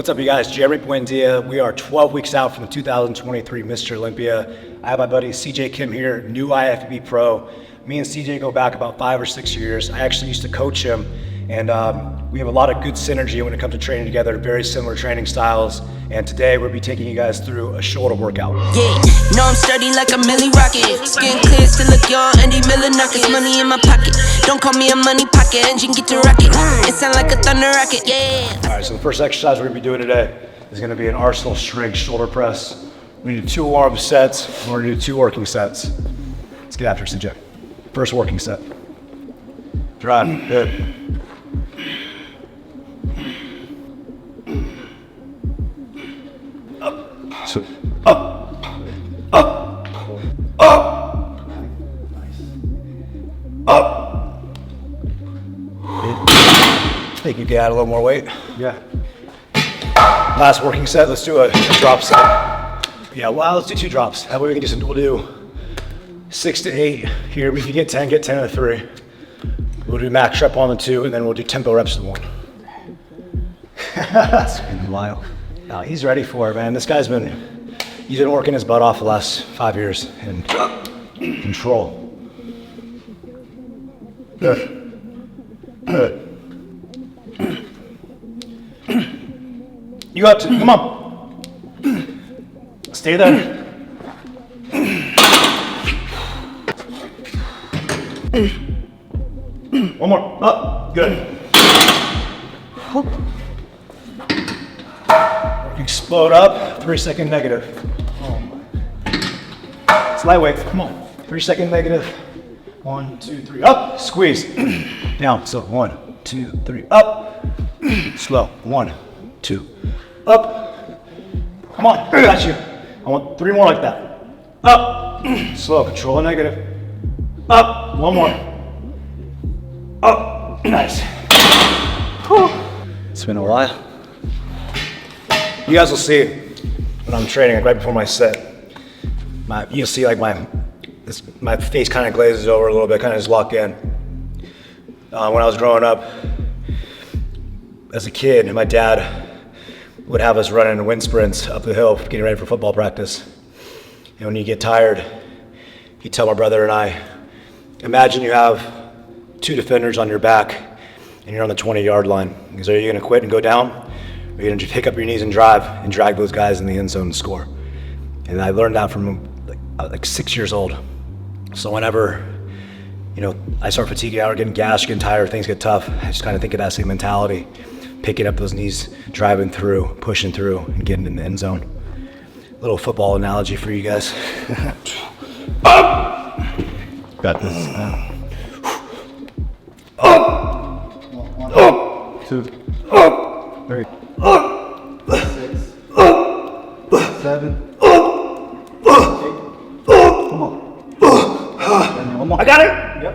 What's up, you guys? Jeremy Buendia. We are 12 weeks out from the 2023 Mr. Olympia. I have my buddy CJ Kim here, new IFBB pro. Me and CJ go back about 5 or 6 years. I actually used to coach him, and we have a lot of good synergy when it comes to training together, very similar training styles. And today we'll be taking you guys through a shoulder workout. Yeah, no, I'm studying like a milli rocket. Skin clear, still look young, Andy Miller knockers. Money in my pocket, don't call me a money pocket. Engine get to rocket, it sound like a thunder rocket, yeah. All right, so the first exercise we're gonna be doing today is gonna be an Arsenal strength shoulder press. We need 2 warm sets, and we're gonna do 2 working sets. Let's get after it, CJ. First working set. Drive, good. So, up, up, up, up. I think you can add a little more weight. Yeah. Last working set, let's do a drop set. Yeah, well, let's do 2 drops. That way we can just, we'll do 6 to 8 here. If you get 10 to 3. We'll do max rep on the 2, and then we'll do tempo reps on 1. It's been a while. No, he's ready for it, man. This guy's he's been working his butt off the last 5 years and control. Good. Good. You got to, come on. Stay there. One more, up, good. Explode up, 3-second negative. It's lightweight, come on. 3-second negative. 1, 2, 3, up, squeeze. Down, so 1, 2, 3, up. Slow, 1, 2, up. Come on, got you. I want 3 more like that. Up, slow, control the negative. Up, 1 more. Up, nice. Whew. It's been a while. You guys will see when I'm training, like right before my set, you'll see like my face kind of glazes over a little bit, kind of just lock in. When I was growing up, as a kid, my dad would have us running wind sprints up the hill, getting ready for football practice. And when you get tired, he'd tell my brother and I, imagine you have 2 defenders on your back and you're on the 20-yard line. Because are you gonna quit and go down? Or are you gonna just pick up your knees and drive and drag those guys in the end zone and score? And I learned that from like 6 years old. So whenever, I start fatiguing out or getting gassed, getting tired, things get tough, I just kind of think of that same mentality. Picking up those knees, driving through, pushing through, and getting in the end zone. Little football analogy for you guys. Up! Got this. Up! 1, 2, 3, 6, 7, 8. Come on. One more. I got it! Yep.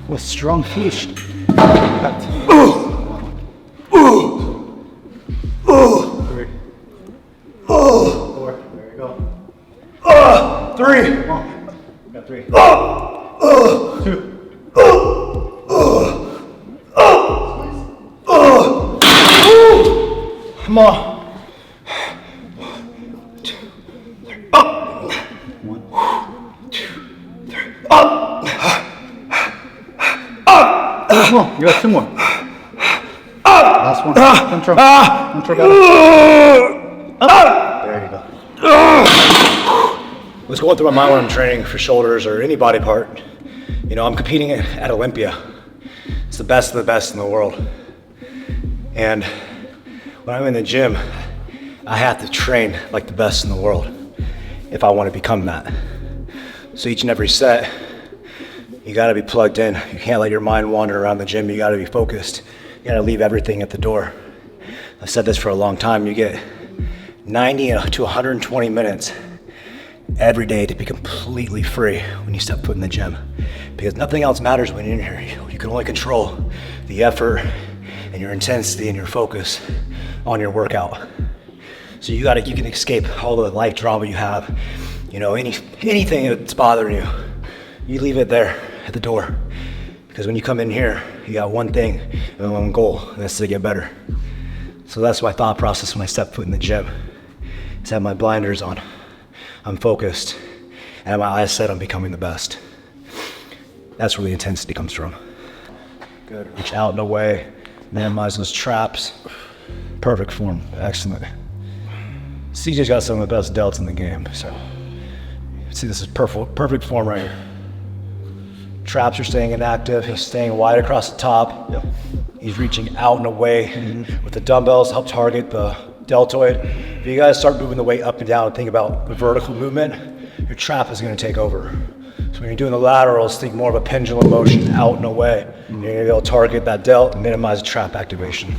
With strong fish. Got 3. Four. There you go. 3. Come on. Got 3. 2. Come on. 2, 3. Up. 1, 2, 3. Up. Come on, you got 2 more. Last one. Control. Control, got it. There you go. What's going through my mind when I'm training for shoulders or any body part? I'm competing at Olympia. It's the best of the best in the world. And when I'm in the gym, I have to train like the best in the world if I want to become that. So each and every set, you gotta be plugged in. You can't let your mind wander around the gym. You gotta be focused. You gotta leave everything at the door. I've said this for a long time. You get 90 to 120 minutes every day to be completely free when you step foot in the gym. Because nothing else matters when you're in here. You can only control the effort and your intensity and your focus on your workout. So you can escape all the life drama you have. Anything that's bothering you, you leave it there at the door. Because when you come in here, you got one thing and one goal, and that's to get better. So that's my thought process when I step foot in the gym. Is have my blinders on, I'm focused, and my eyes set on becoming the best. That's where the intensity comes from. Good. Reach out and away, minimize those traps. Perfect form, excellent. CJ's got some of the best delts in the game, so. See, this is perfect form right here. Traps are staying inactive, he's staying wide across the top. Yep. He's reaching out and away with the dumbbells to help target the deltoid. If you guys start moving the weight up and down and think about the vertical movement, your trap is gonna take over. So when you're doing the laterals, think more of a pendulum motion out and away. You're gonna be able to target that delt and minimize trap activation.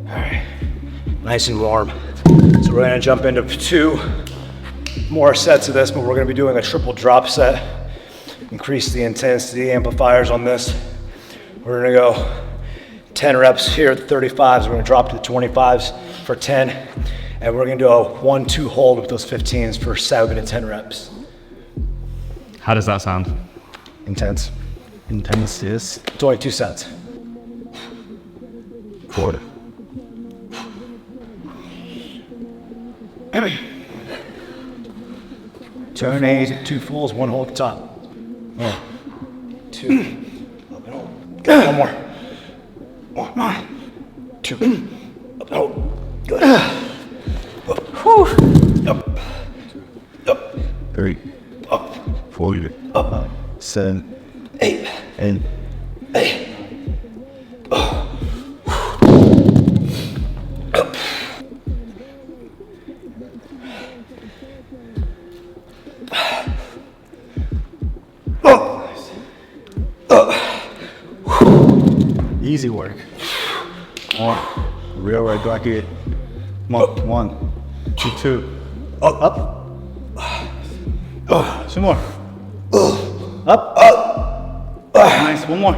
All right, nice and warm. So we're gonna jump into 2 more sets of this, but we're gonna be doing a triple drop set. Increase the intensity amplifiers on this. We're gonna go 10 reps here at the 35s. We're gonna drop to the 25s for 10. And we're gonna do a 1-2 hold with those 15s for 7 to 10 reps. How does that sound? Intense. Intense, yes. It's only 2 sets. Quarter. Turn 8, 2 fulls, 1 hold at the top. 1, 2, up and hold. Good. 1 more. 1, 2, up and hold. Good. Up. Up. 3, Up. 4, Up. 7, 8. 8. 8. Up. Easy work. More. Real right bracket. More. 1, 2, 2. Up. 2 more. Up. Nice. 1 more.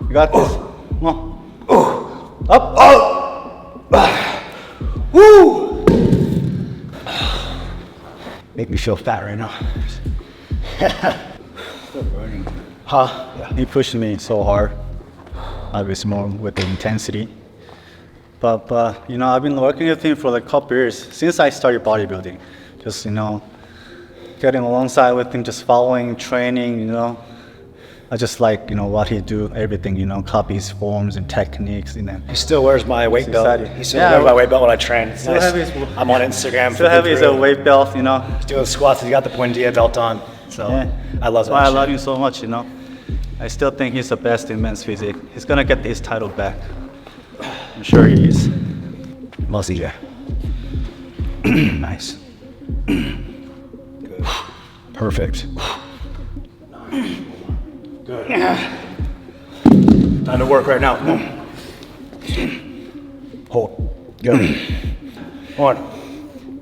You got this. Come on. Up. Woo! Make me feel fat right now. Huh? Yeah. He pushed me so hard. I was more with the intensity. But you know, I've been working with him for like a couple years since I started bodybuilding. Just, you know, getting alongside with him, just following, training, you know. I just like, you know, what he do, everything, you know, copy his forms and techniques, you know. He still wears my weight belt. exciting. He still wears my weight belt when I train. It's Still nice. have his- I'm on Instagram. Still have his weight belt, you know. He's doing squats. He's got the Buendia belt on. So Yeah. I love That's why I that love shit. him so much, you know. I still think he's the best in men's physique. He's gonna get his title back. I'm sure he is. Well, CJ. Nice. Good. Perfect. Good. Time to work right now. Come on. Hold. Go. 1,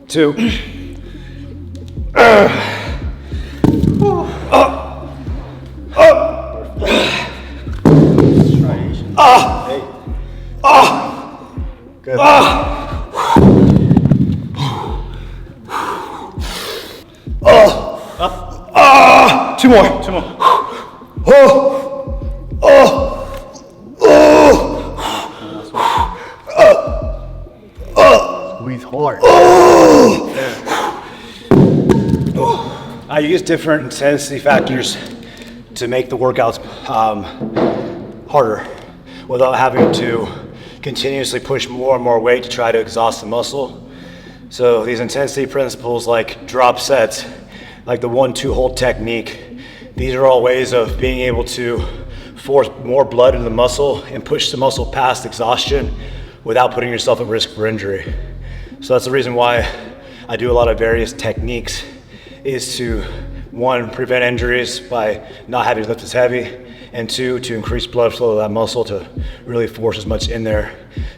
2. Good. 2 more. 2 more. Squeeze hard. I use different intensity factors to make the workouts harder without having to continuously push more and more weight to try to exhaust the muscle. So these intensity principles like drop sets, like the 1-2 hold technique, these are all ways of being able to force more blood into the muscle and push the muscle past exhaustion without putting yourself at risk for injury. So that's the reason why I do a lot of various techniques, is to, 1, prevent injuries by not having to lift as heavy, and 2, to increase blood flow to that muscle to really force as much in there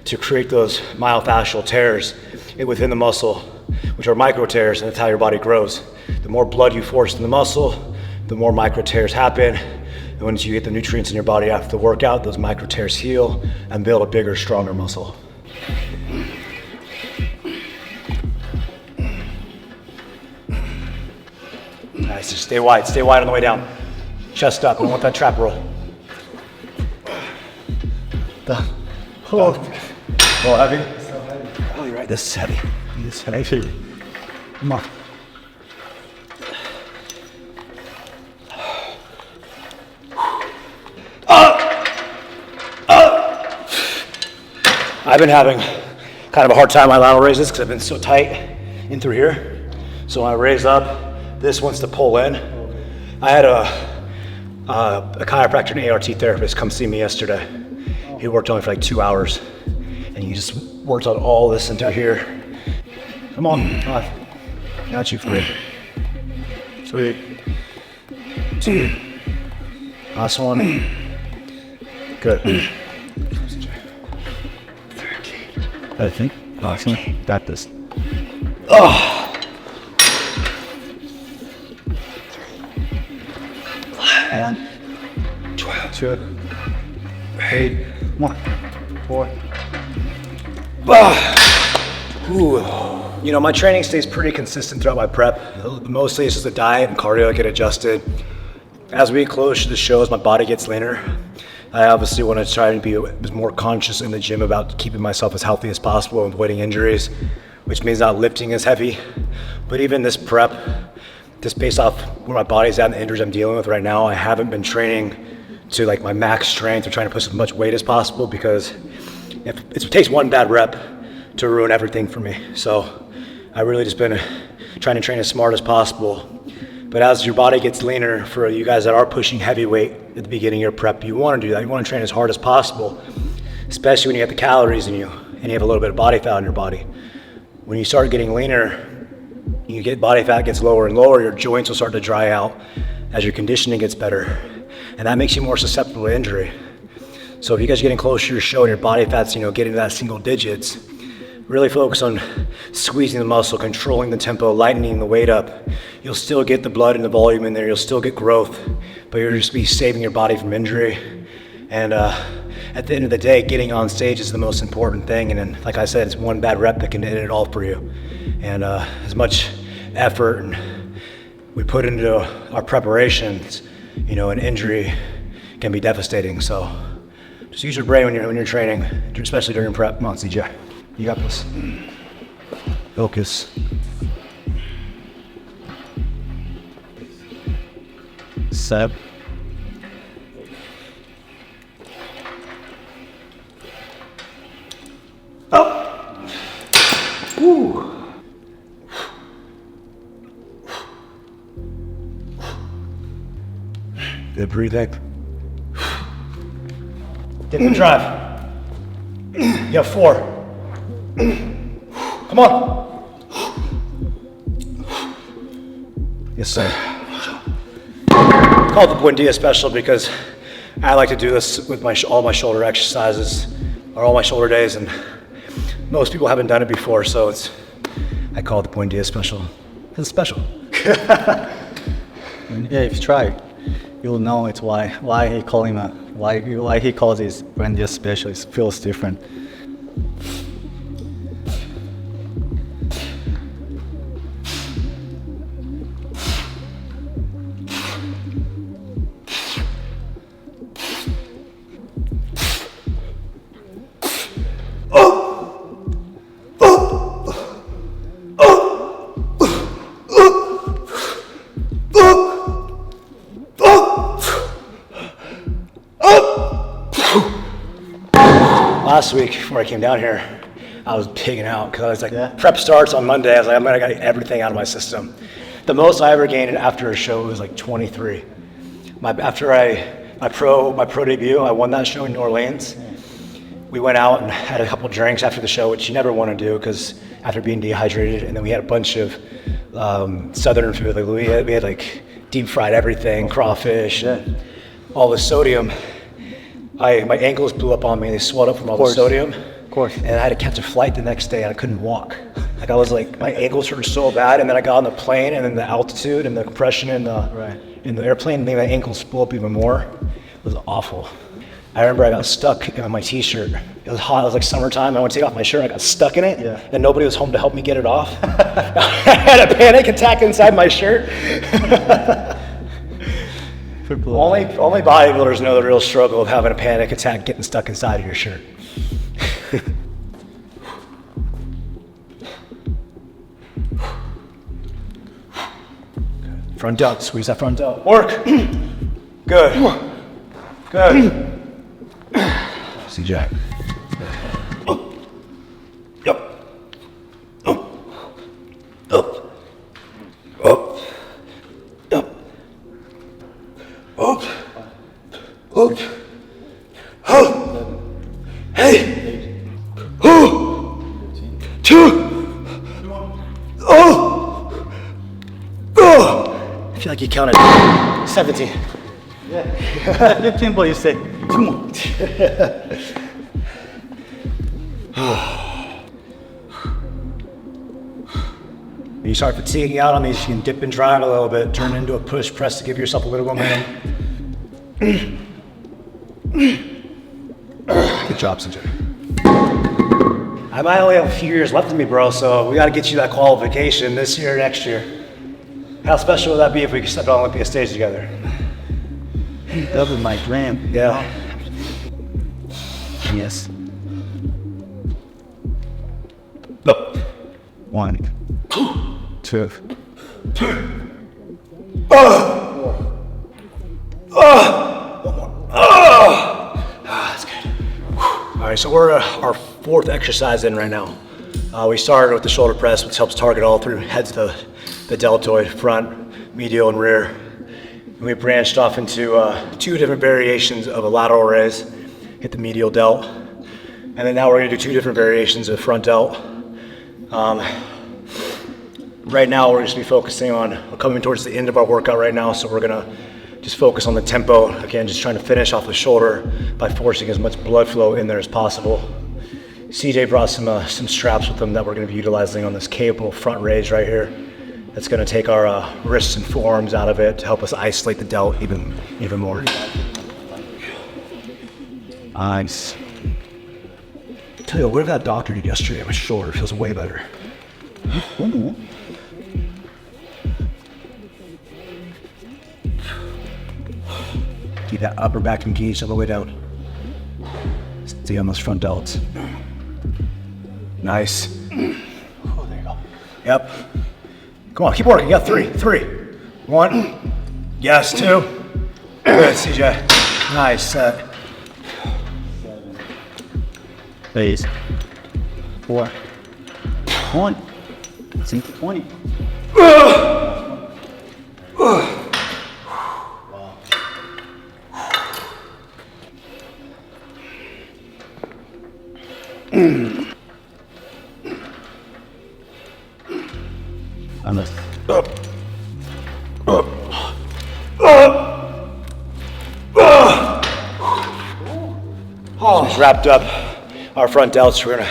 to create those myofascial tears within the muscle, which are micro tears, and that's how your body grows. The more blood you force in the muscle, the more micro tears happen. And once you get the nutrients in your body after the workout, those micro tears heal and build a bigger, stronger muscle. Nice, just stay wide on the way down. Chest up, I don't want that trap roll. Oh, heavy? Oh, you're right, this is heavy. This is heavy. Come on. I've been having kind of a hard time with my lateral raises because I've been so tight in through here. So when I raise up, this wants to pull in. I had a chiropractor and ART therapist come see me yesterday. He worked on me for like 2 hours, and he just worked on all this into here. Come on, got you 3. Sweet. 2. Last one. Good. I think. Awesome. Got this. Oh. And 12. 2. 8. 1. 4. Ooh. You know, my training stays pretty consistent throughout my prep. Mostly it's just the diet and cardio that get adjusted. As we get closer to the shows, my body gets leaner. I obviously want to try and be more conscious in the gym about keeping myself as healthy as possible and avoiding injuries, which means not lifting as heavy. But even this prep, just based off where my body's at and the injuries I'm dealing with right now, I haven't been training to like my max strength or trying to push as much weight as possible because it takes one bad rep to ruin everything for me. So I've really just been trying to train as smart as possible. But as your body gets leaner, for you guys that are pushing heavy weight at the beginning of your prep, you want to do that. You want to train as hard as possible, especially when you have the calories in you and you have a little bit of body fat in your body. When you start getting leaner, you get body fat gets lower and lower, your joints will start to dry out as your conditioning gets better. And that makes you more susceptible to injury. So if you guys are getting closer to your show and your body fat's, getting to that single digits, really focus on squeezing the muscle, controlling the tempo, lightening the weight up. You'll still get the blood and the volume in there, you'll still get growth, but you'll just be saving your body from injury. And at the end of the day, getting on stage is the most important thing. And then, like I said, it's one bad rep that can end it all for you. And as much effort and we put into our preparations, an injury can be devastating. So just use your brain when you're training, especially during prep. Come on, CJ. You got this. Focus. Seb. Oh. Woo. Good breathing. Dip and drive. You have 4. Come on. Yes, sir. Call it the Buendia special because I like to do this with all my shoulder exercises or all my shoulder days, and most people haven't done it before, so I call it the Buendia special. It's special. Yeah, if you try, you'll know it's why he calls it Buendia special. It feels different. Last week, before I came down here, I was pigging out because I was like, prep starts on Monday. I was like, I got everything out of my system. The most I ever gained after a show was like 23. After my pro debut, I won that show in New Orleans. We went out and had a couple drinks after the show, which you never want to do because after being dehydrated, and then we had a bunch of southern food. Like we had like deep fried everything, crawfish, all the sodium. My ankles blew up on me. They swelled up from all the sodium. Of course. And I had to catch a flight the next day and I couldn't walk. Like I was like, my ankles hurt so bad, and then I got on the plane and then the altitude and the compression in the airplane made my ankles blow up even more. It was awful. I remember I got stuck on my t-shirt. It was hot, it was like summertime. I went to take off my shirt, I got stuck in it, and nobody was home to help me get it off. I had a panic attack inside my shirt. Only bodybuilders know the real struggle of having a panic attack getting stuck inside of your shirt. Front delt, squeeze that front delt. Work. Good. Good. See Jack. Yep. Up. Up. Up. Up. Up. Up. Oh. Hey. Oh. 2. Oh. Oh. I feel like you counted 17. Yeah. 15, but you say 2 more. You start fatiguing out on these, you can dip and dry it a little bit, turn it into a push press to give yourself a little momentum. Good job, CJ. I might only have a few years left in me, bro, so we gotta get you that qualification this year or next year. How special would that be if we could step on Olympia stage together? That was my dream. Yeah. Yes. No. 1, 2. That's good. All right, so we're our 4th exercise in right now. We started with the shoulder press, which helps target all 3 heads of the deltoid, front, medial, and rear. And we branched off into 2 different variations of a lateral raise, hit the medial delt. And then now we're gonna do 2 different variations of front delt. Right now we're just gonna be focusing on, we're coming towards the end of our workout right now, so we're gonna just focus on the tempo. Again, just trying to finish off the shoulder by forcing as much blood flow in there as possible. CJ brought some straps with him that we're gonna be utilizing on this cable front raise right here. That's gonna take our wrists and forearms out of it to help us isolate the delt even more. Nice. Tell you, whatever that doctor did yesterday on my shoulder feels way better. Keep that upper back engaged all the way down. Stay on those front delts. Nice. Oh, there you go. Yep. Come on, keep working. You got 3. 1. Yes, 2. Good, CJ. Nice set. 8, 4, 1. 20. Unless. So just wrapped up our front delts. We're gonna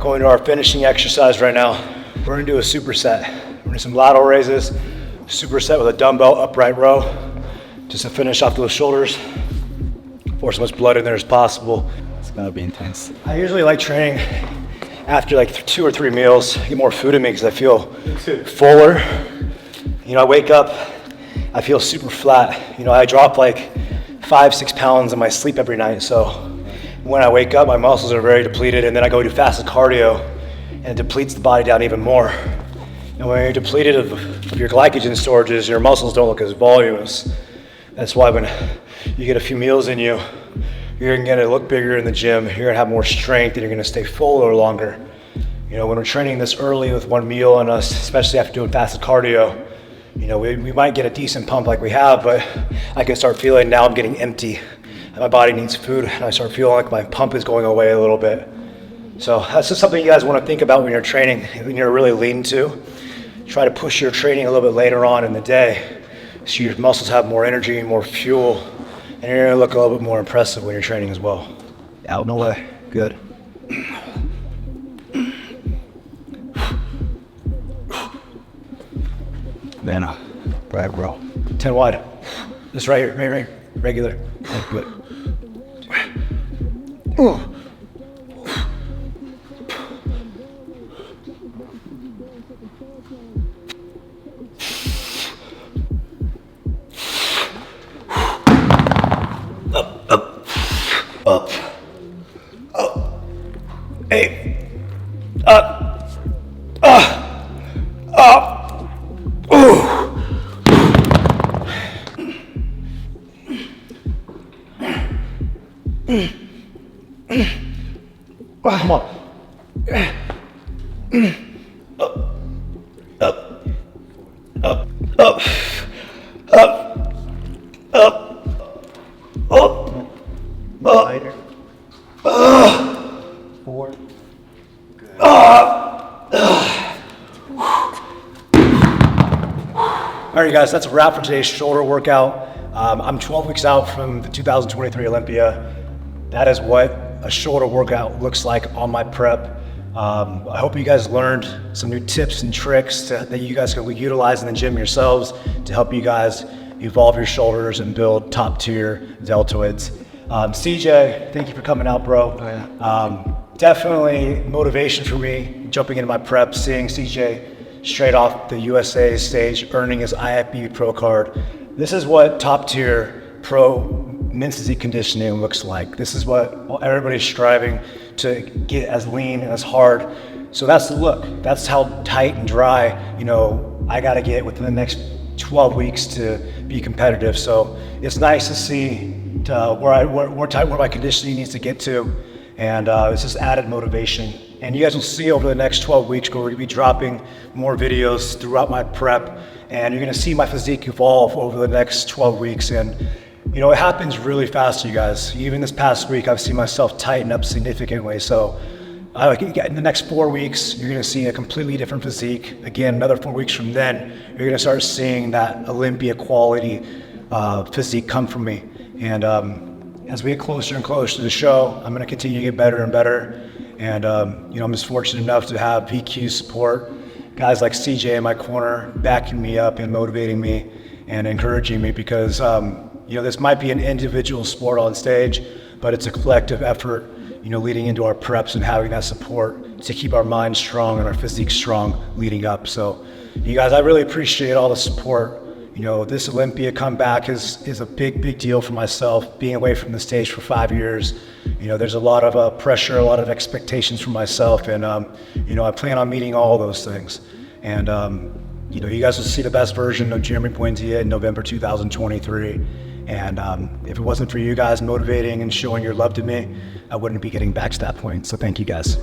go into our finishing exercise right now. We're gonna do a superset. We're gonna do some lateral raises, superset with a dumbbell upright row, just to finish off those shoulders. Force as much blood in there as possible. It's gonna be intense. I usually like training after like 2 or 3 meals, get more food in me because I feel fuller. You know, I wake up, I feel super flat. You know, I drop like 5-6 pounds in my sleep every night. So when I wake up, my muscles are very depleted, and then I go do fasted cardio and it depletes the body down even more. And when you're depleted of your glycogen storages, your muscles don't look as voluminous. That's why when you get a few meals in you, you're gonna look bigger in the gym, you're gonna have more strength, and you're gonna stay fuller longer. You know, when we're training this early with 1 meal on us, especially after doing fasted cardio, you know, we might get a decent pump like we have, but I can start feeling now I'm getting empty, and my body needs food, and I start feeling like my pump is going away a little bit. So that's just something you guys wanna think about when you're training, when you're really lean to. Try to push your training a little bit later on in the day, so your muscles have more energy, more fuel, and you're gonna look a little bit more impressive when you're training as well. Out and away, good. Then right row. 10 wide. Just right here, right, regular. Good. Come on. Lighter. 4. All right, guys, that's a wrap for today's shoulder workout. I'm 12 weeks out from the 2023 Olympia. That is what a shoulder workout looks like on my prep. I hope you guys learned some new tips and tricks that you guys can utilize in the gym yourselves to help you guys evolve your shoulders and build top tier deltoids. CJ, thank you for coming out, bro. Definitely motivation for me jumping into my prep, seeing CJ straight off the USA stage, earning his IFBB Pro card. This is what top tier pro men's physique conditioning looks like. This is what everybody's striving to get as lean and as hard. So that's the look. That's how tight and dry, I gotta get within the next 12 weeks to be competitive. So it's nice to see where my conditioning needs to get to. And it's just added motivation. And you guys will see over the next 12 weeks, we're gonna be dropping more videos throughout my prep, and you're gonna see my physique evolve over the next 12 weeks. And it happens really fast, you guys. Even this past week, I've seen myself tighten up significantly. So in the next 4 weeks, you're gonna see a completely different physique. Again, another 4 weeks from then, you're gonna start seeing that Olympia quality physique come from me. And as we get closer and closer to the show, I'm gonna continue to get better and better. And I'm just fortunate enough to have PQ support, guys like CJ in my corner, backing me up and motivating me and encouraging me, because this might be an individual sport on stage, but it's a collective effort, leading into our preps and having that support to keep our minds strong and our physique strong leading up. So you guys, I really appreciate all the support. This Olympia comeback is a big deal for myself, being away from the stage for 5 years. There's a lot of pressure, a lot of expectations for myself, and I plan on meeting all those things. And you guys will see the best version of Jeremy Buendia in November 2023. And if it wasn't for you guys motivating and showing your love to me, I wouldn't be getting back to that point. So thank you guys.